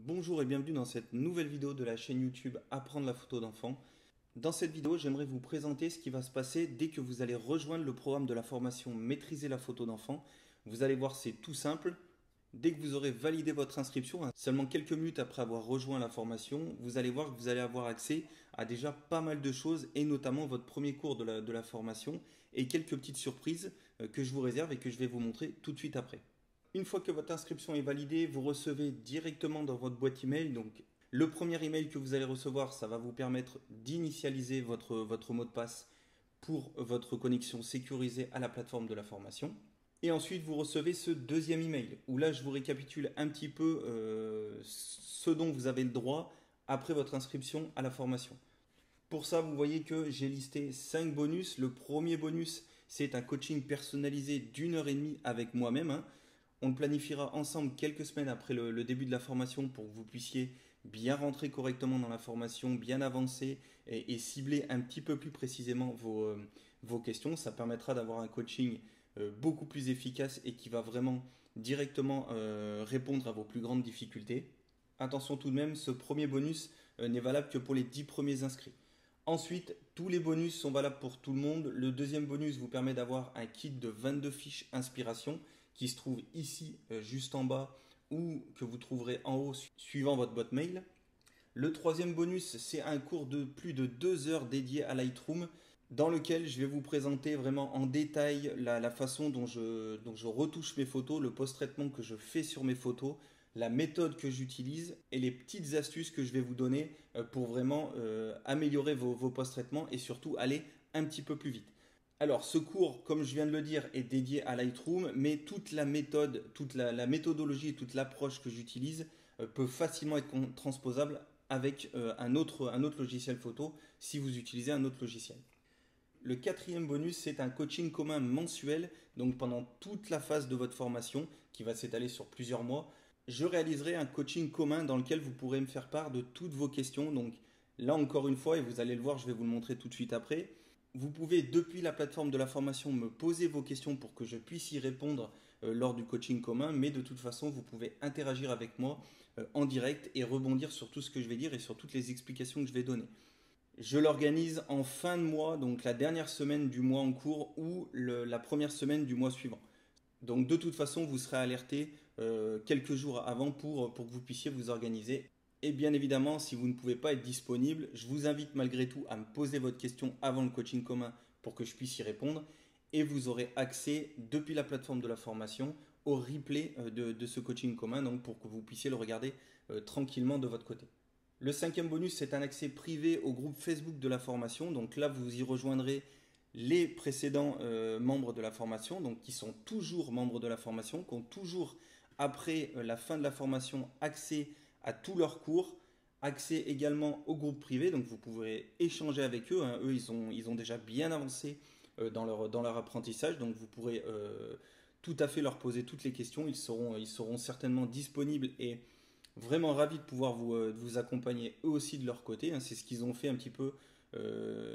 Bonjour et bienvenue dans cette nouvelle vidéo de la chaîne YouTube Apprendre la photo d'enfant. Dans cette vidéo, j'aimerais vous présenter ce qui va se passer dès que vous allez rejoindre le programme de la formation Maîtriser la photo d'enfant. Vous allez voir, c'est tout simple. Dès que vous aurez validé votre inscription, seulement quelques minutes après avoir rejoint la formation, vous allez voir que vous allez avoir accès à déjà pas mal de choses et notamment votre premier cours de la formation et quelques petites surprises que je vous réserve et que je vais vous montrer tout de suite après. Une fois que votre inscription est validée, vous recevez directement dans votre boîte email. Donc, le premier email que vous allez recevoir, ça va vous permettre d'initialiser votre mot de passe pour votre connexion sécurisée à la plateforme de la formation. Et ensuite, vous recevez ce deuxième email où là, je vous récapitule un petit peu ce dont vous avez le droit après votre inscription à la formation. Pour ça, vous voyez que j'ai listé 5 bonus. Le premier bonus, c'est un coaching personnalisé d'1 h 30 avec moi-même. On le planifiera ensemble quelques semaines après le début de la formation pour que vous puissiez bien rentrer correctement dans la formation, bien avancer et cibler un petit peu plus précisément vos questions. Ça permettra d'avoir un coaching beaucoup plus efficace et qui va vraiment directement répondre à vos plus grandes difficultés. Attention tout de même, ce premier bonus n'est valable que pour les 10 premiers inscrits. Ensuite, tous les bonus sont valables pour tout le monde. Le deuxième bonus vous permet d'avoir un kit de 22 fiches inspiration qui se trouve ici, juste en bas, ou que vous trouverez en haut suivant votre boîte mail. Le troisième bonus, c'est un cours de plus de 2 heures dédié à Lightroom, dans lequel je vais vous présenter vraiment en détail la façon dont je retouche mes photos, le post-traitement que je fais sur mes photos, la méthode que j'utilise et les petites astuces que je vais vous donner pour vraiment améliorer vos post-traitements et surtout aller un petit peu plus vite. Alors, ce cours, comme je viens de le dire, est dédié à Lightroom, mais toute la méthode, toute la méthodologie, toute l'approche que j'utilise peut facilement être transposable avec un autre logiciel photo si vous utilisez un autre logiciel. Le quatrième bonus, c'est un coaching commun mensuel, donc pendant toute la phase de votre formation, qui va s'étaler sur plusieurs mois. Je réaliserai un coaching commun dans lequel vous pourrez me faire part de toutes vos questions. Donc là encore une fois, et vous allez le voir, je vais vous le montrer tout de suite après. Vous pouvez depuis la plateforme de la formation me poser vos questions pour que je puisse y répondre lors du coaching commun, mais de toute façon vous pouvez interagir avec moi en direct et rebondir sur tout ce que je vais dire et sur toutes les explications que je vais donner. Je l'organise en fin de mois, donc la dernière semaine du mois en cours ou la première semaine du mois suivant. Donc de toute façon, vous serez alerté quelques jours avant pour que vous puissiez vous organiser. Et bien évidemment, si vous ne pouvez pas être disponible, je vous invite malgré tout à me poser votre question avant le coaching commun pour que je puisse y répondre. Et vous aurez accès depuis la plateforme de la formation au replay de ce coaching commun, donc pour que vous puissiez le regarder tranquillement de votre côté. Le cinquième bonus, c'est un accès privé au groupe Facebook de la formation. Donc là, vous y rejoindrez les précédents membres de la formation, donc qui sont toujours membres de la formation, qui ont toujours, après la fin de la formation, accès à tous leurs cours, accès également au groupe privé, donc vous pourrez échanger avec eux. Eux, ils ont déjà bien avancé dans leur apprentissage, donc vous pourrez tout à fait leur poser toutes les questions. Ils seront certainement disponibles et vraiment ravis de pouvoir vous accompagner eux aussi de leur côté. C'est ce qu'ils ont fait un petit peu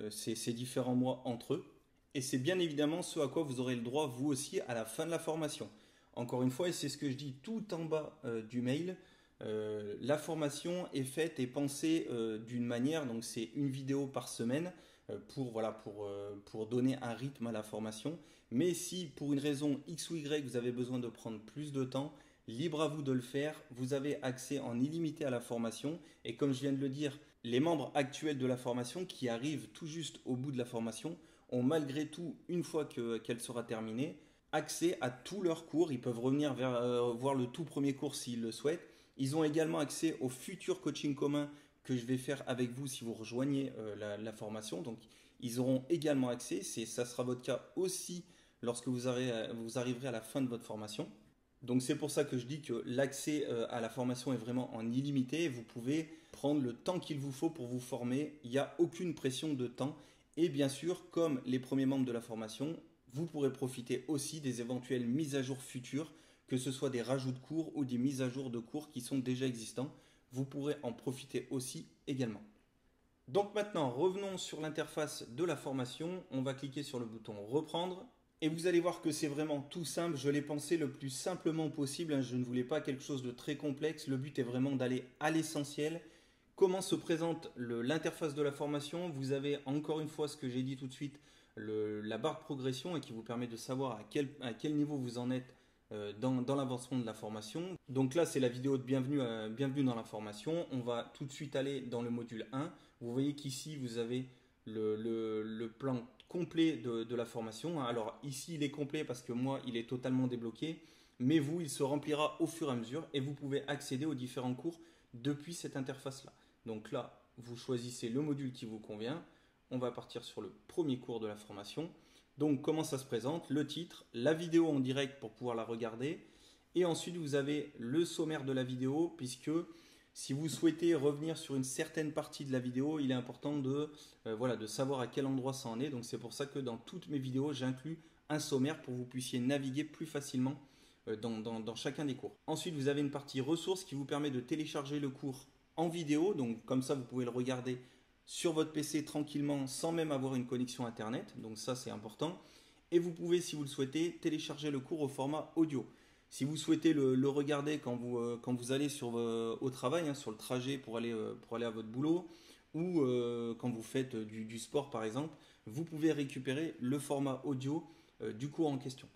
ces différents mois entre eux. Et c'est bien évidemment ce à quoi vous aurez le droit vous aussi à la fin de la formation. Encore une fois, et c'est ce que je dis tout en bas du mail, la formation est faite et pensée d'une manière, donc c'est une vidéo par semaine pour donner un rythme à la formation. Mais si pour une raison X ou Y vous avez besoin de prendre plus de temps, libre à vous de le faire. Vous avez accès en illimité à la formation. Et comme je viens de le dire, les membres actuels de la formation qui arrivent tout juste au bout de la formation ont malgré tout, une fois qu'elle sera terminée, accès à tous leurs cours. Ils peuvent revenir voir le tout premier cours s'ils le souhaitent. Ils ont également accès au futur coaching commun que je vais faire avec vous si vous rejoignez la formation. Donc, ils auront également accès. Ça sera votre cas aussi lorsque vous arriverez à la fin de votre formation. Donc, c'est pour ça que je dis que l'accès à la formation est vraiment en illimité. Vous pouvez prendre le temps qu'il vous faut pour vous former. Il n'y a aucune pression de temps. Et bien sûr, comme les premiers membres de la formation, vous pourrez profiter aussi des éventuelles mises à jour futures, que ce soit des rajouts de cours ou des mises à jour de cours qui sont déjà existants. Vous pourrez en profiter aussi également. Donc maintenant, revenons sur l'interface de la formation. On va cliquer sur le bouton reprendre. Et vous allez voir que c'est vraiment tout simple. Je l'ai pensé le plus simplement possible, hein. Je ne voulais pas quelque chose de très complexe. Le but est vraiment d'aller à l'essentiel. Comment se présente l'interface de la formation? Vous avez encore une fois ce que j'ai dit tout de suite, la barre de progression et qui vous permet de savoir à quel niveau vous en êtes dans l'avancement de la formation. Donc là, c'est la vidéo de bienvenue dans la formation. On va tout de suite aller dans le module 1. Vous voyez qu'ici, vous avez le plan complet de la formation. Alors ici, il est complet parce que moi, il est totalement débloqué. Mais vous, il se remplira au fur et à mesure et vous pouvez accéder aux différents cours depuis cette interface-là. Donc là, vous choisissez le module qui vous convient. On va partir sur le premier cours de la formation. Donc comment ça se présente? Le titre, la vidéo en direct pour pouvoir la regarder. Et ensuite, vous avez le sommaire de la vidéo puisque si vous souhaitez revenir sur une certaine partie de la vidéo, il est important de savoir à quel endroit ça en est. Donc c'est pour ça que dans toutes mes vidéos, j'inclus un sommaire pour que vous puissiez naviguer plus facilement dans chacun des cours. Ensuite, vous avez une partie ressources qui vous permet de télécharger le cours en vidéo. Donc comme ça, vous pouvez le regarder sur votre PC tranquillement sans même avoir une connexion Internet. Donc ça, c'est important. Et vous pouvez, si vous le souhaitez, télécharger le cours au format audio. Si vous souhaitez le regarder quand vous allez au travail, hein, sur le trajet pour aller à votre boulot, ou quand vous faites du sport par exemple, vous pouvez récupérer le format audio du cours en question.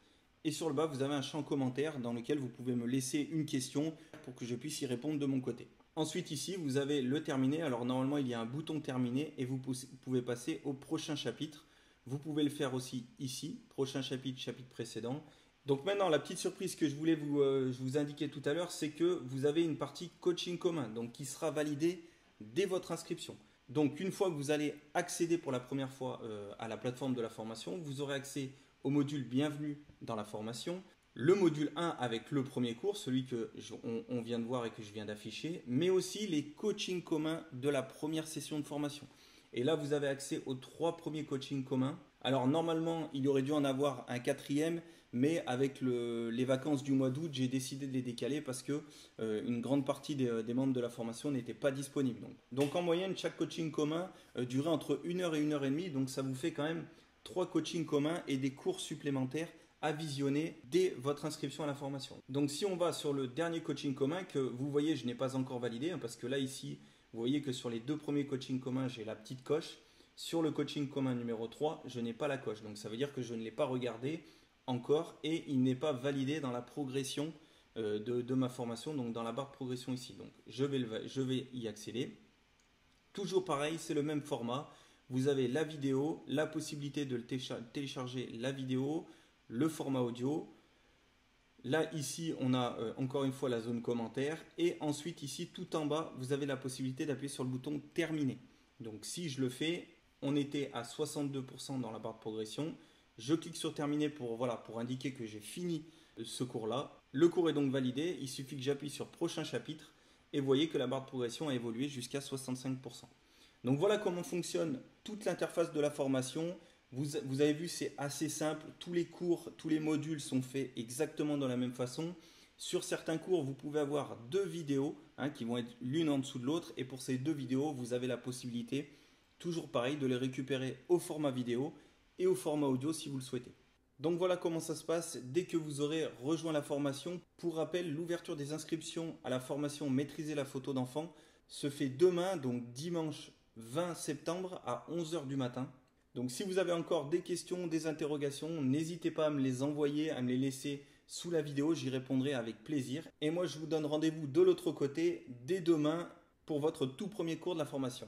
Et sur le bas, vous avez un champ commentaire dans lequel vous pouvez me laisser une question pour que je puisse y répondre de mon côté. Ensuite ici, vous avez le terminé. Alors normalement, il y a un bouton terminé et vous pouvez passer au prochain chapitre. Vous pouvez le faire aussi ici, prochain chapitre, chapitre précédent. Donc maintenant, la petite surprise que je voulais vous indiquer tout à l'heure, c'est que vous avez une partie coaching commun, donc qui sera validée dès votre inscription. Donc une fois que vous allez accéder pour la première fois à la plateforme de la formation, vous aurez accès au module Bienvenue dans la formation, le module 1 avec le premier cours, celui qu'on vient de voir et que je viens d'afficher, mais aussi les coachings communs de la première session de formation. Et là, vous avez accès aux 3 premiers coachings communs. Alors normalement, il aurait dû en avoir un 4e, mais avec les vacances du mois d'août, j'ai décidé de les décaler parce que une grande partie des membres de la formation n'étaient pas disponibles. Donc en moyenne, chaque coaching commun durait entre 1 heure et 1 heure et demie. Donc ça vous fait quand même 3 coachings communs et des cours supplémentaires à visionner dès votre inscription à la formation. Donc si on va sur le dernier coaching commun que vous voyez, je n'ai pas encore validé, hein, parce que là ici, vous voyez que sur les 2 premiers coachings communs, j'ai la petite coche. Sur le coaching commun numéro 3, je n'ai pas la coche. Donc ça veut dire que je ne l'ai pas regardé encore et il n'est pas validé dans la progression de ma formation, donc dans la barre de progression ici. Donc je vais y accéder. Toujours pareil, c'est le même format. Vous avez la vidéo, la possibilité de télécharger la vidéo, le format audio. Là, ici, on a encore une fois la zone commentaire. Et ensuite, ici, tout en bas, vous avez la possibilité d'appuyer sur le bouton terminer. Donc, si je le fais, on était à 62% dans la barre de progression. Je clique sur terminer pour indiquer que j'ai fini ce cours-là. Le cours est donc validé. Il suffit que j'appuie sur prochain chapitre. Et vous voyez que la barre de progression a évolué jusqu'à 65%. Donc, voilà comment fonctionne toute l'interface de la formation. Vous avez vu, c'est assez simple. Tous les cours, tous les modules sont faits exactement de la même façon. Sur certains cours, vous pouvez avoir 2 vidéos qui vont être l'une en dessous de l'autre. Et pour ces 2 vidéos, vous avez la possibilité, toujours pareil, de les récupérer au format vidéo et au format audio si vous le souhaitez. Donc voilà comment ça se passe dès que vous aurez rejoint la formation. Pour rappel, l'ouverture des inscriptions à la formation Maîtriser la photo d'enfant se fait demain, donc dimanche 20 septembre à 11 h du matin. Donc si vous avez encore des questions, des interrogations, n'hésitez pas à me les envoyer, à me les laisser sous la vidéo, j'y répondrai avec plaisir. Et moi je vous donne rendez-vous de l'autre côté dès demain pour votre tout premier cours de la formation.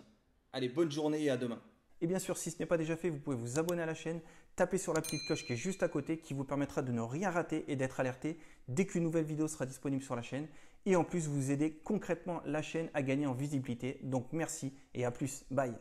Allez, bonne journée et à demain. Et bien sûr, si ce n'est pas déjà fait, vous pouvez vous abonner à la chaîne, taper sur la petite cloche qui est juste à côté qui vous permettra de ne rien rater et d'être alerté dès qu'une nouvelle vidéo sera disponible sur la chaîne. Et en plus, vous aidez concrètement la chaîne à gagner en visibilité. Donc merci et à plus. Bye.